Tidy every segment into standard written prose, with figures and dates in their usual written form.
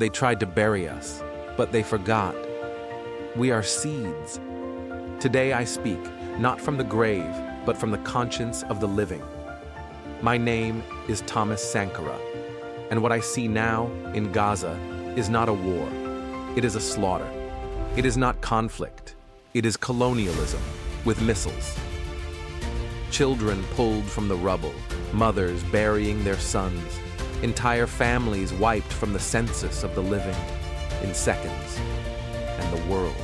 They tried to bury us, but they forgot. We are seeds. Today I speak, not from the grave, but from the conscience of the living. My name is Thomas Sankara, and what I see now in Gaza is not a war. It is a slaughter. It is not conflict. It is colonialism with missiles. Children pulled from the rubble, mothers burying their sons, entire families wiped from the census of the living in seconds. And the world,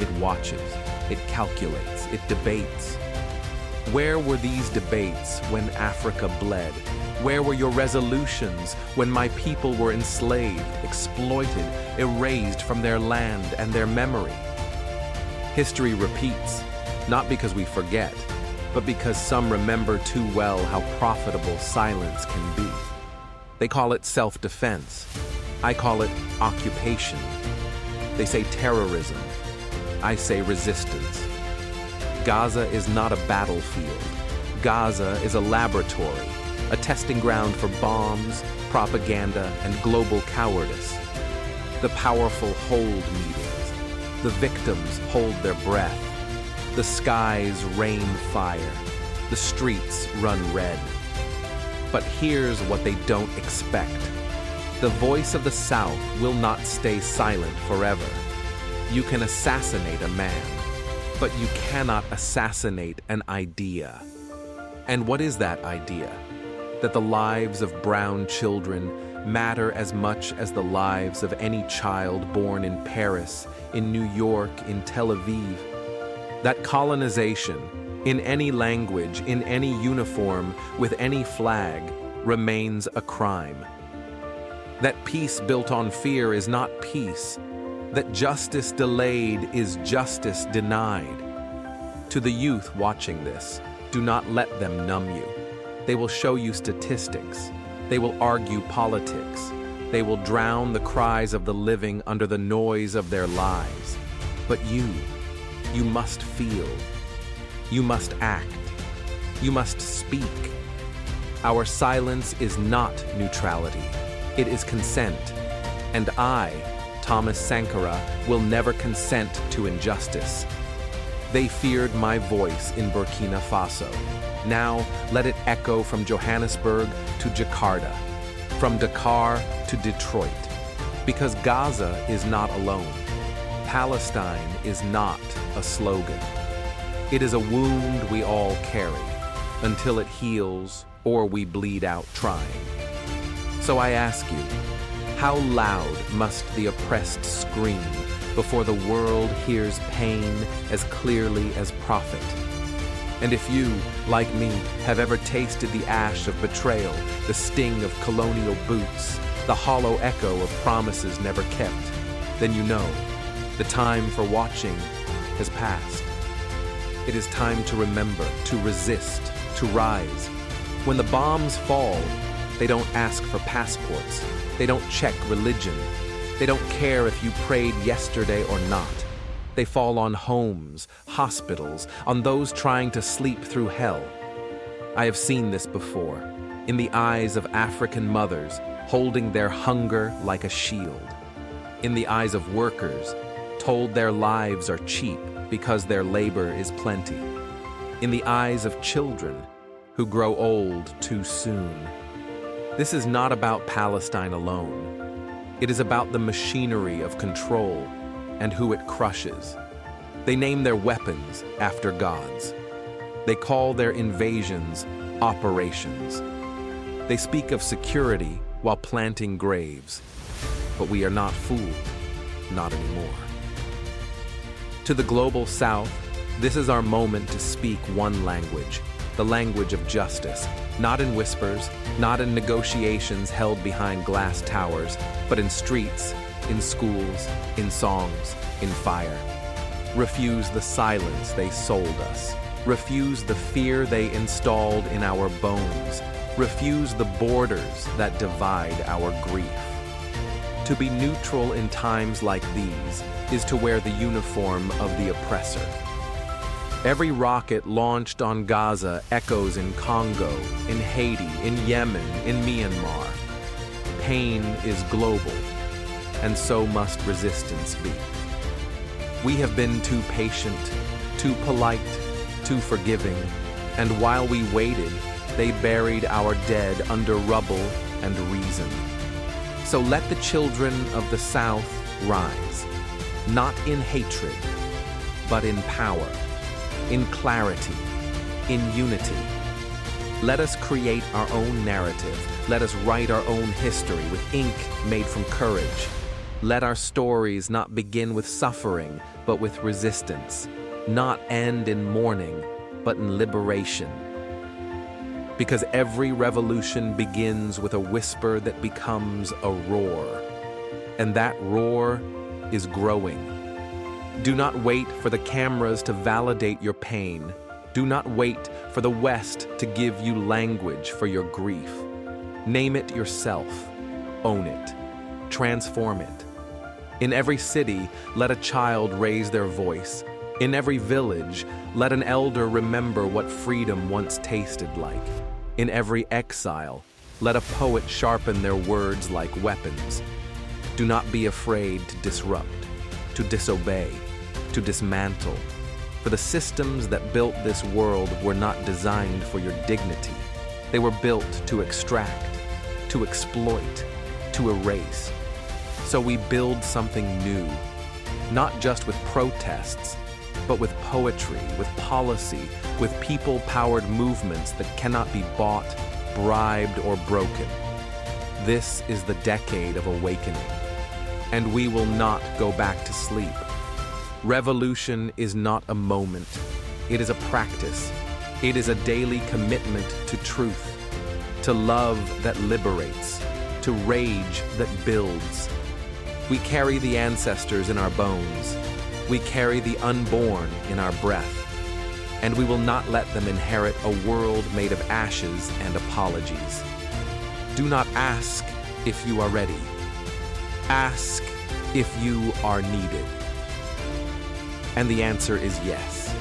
it watches, it calculates, it debates. Where were these debates when Africa bled? Where were your resolutions when my people were enslaved, exploited, erased from their land and their memory? History repeats, not because we forget, but because some remember too well how profitable silence can be. They call it self-defense. I call it occupation. They say terrorism. I say resistance. Gaza is not a battlefield. Gaza is a laboratory, a testing ground for bombs, propaganda, and global cowardice. The powerful hold meetings. The victims hold their breath. The skies rain fire. The streets run red. But here's what they don't expect. The voice of the South will not stay silent forever. You can assassinate a man, but you cannot assassinate an idea. And what is that idea? That the lives of brown children matter as much as the lives of any child born in Paris, in New York, in Tel Aviv. That colonization, in any language, in any uniform, with any flag, remains a crime. That peace built on fear is not peace. That justice delayed is justice denied. To the youth watching this, do not let them numb you. They will show you statistics. They will argue politics. They will drown the cries of the living under the noise of their lives. But you must feel. You must act. You must speak. Our silence is not neutrality. It is consent. And I, Thomas Sankara, will never consent to injustice. They feared my voice in Burkina Faso. Now let it echo from Johannesburg to Jakarta, from Dakar to Detroit. Because Gaza is not alone. Palestine is not a slogan. It is a wound we all carry, until it heals or we bleed out trying. So I ask you, how loud must the oppressed scream before the world hears pain as clearly as profit? And if you, like me, have ever tasted the ash of betrayal, the sting of colonial boots, the hollow echo of promises never kept, then you know the time for watching has passed. It is time to remember, to resist, to rise. When the bombs fall, they don't ask for passports. They don't check religion. They don't care if you prayed yesterday or not. They fall on homes, hospitals, on those trying to sleep through hell. I have seen this before, in the eyes of African mothers holding their hunger like a shield, in the eyes of workers told their lives are cheap because their labor is plenty, in the eyes of children who grow old too soon. This is not about Palestine alone. It is about the machinery of control and who it crushes. They name their weapons after gods. They call their invasions operations. They speak of security while planting graves. But we are not fooled, not anymore. To the global South, this is our moment to speak one language, the language of justice, not in whispers, not in negotiations held behind glass towers, but in streets, in schools, in songs, in fire. Refuse the silence they sold us. Refuse the fear they installed in our bones. Refuse the borders that divide our grief. To be neutral in times like these is to wear the uniform of the oppressor. Every rocket launched on Gaza echoes in Congo, in Haiti, in Yemen, in Myanmar. Pain is global. and so must resistance be. We have been too patient, too polite, too forgiving, and while we waited, they buried our dead under rubble and reason. So let the children of the South rise, not in hatred, but in power, in clarity, in unity. Let us create our own narrative. Let us write our own history with ink made from courage. Let our stories not begin with suffering, but with resistance, not end in mourning, but in liberation. Because every revolution begins with a whisper that becomes a roar, and that roar is growing. Do not wait for the cameras to validate your pain. Do not wait for the West to give you language for your grief. Name it yourself. Own it. Transform it. In every city, let a child raise their voice. In every village, let an elder remember what freedom once tasted like. In every exile, let a poet sharpen their words like weapons. Do not be afraid to disrupt, to disobey, to dismantle. For the systems that built this world were not designed for your dignity. They were built to extract, to exploit, to erase. So we build something new, not just with protests, but with poetry, with policy, with people-powered movements that cannot be bought, bribed, or broken. This is the decade of awakening, and we will not go back to sleep. Revolution is not a moment. It is a practice. It is a daily commitment to truth, to love that liberates, to rage that builds. We carry the ancestors in our bones. We carry the unborn in our breath. And we will not let them inherit a world made of ashes and apologies. Do not ask if you are ready. Ask if you are needed. And the answer is yes.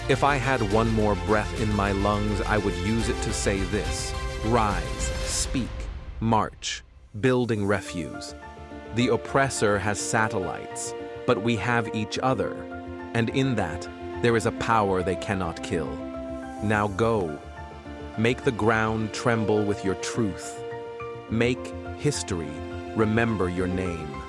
If I had one more breath in my lungs, I would use it to say this: rise, speak, march, building refuse. The oppressor has satellites, but we have each other, and in that, there is a power they cannot kill. Now go. Make the ground tremble with your truth. Make history remember your name.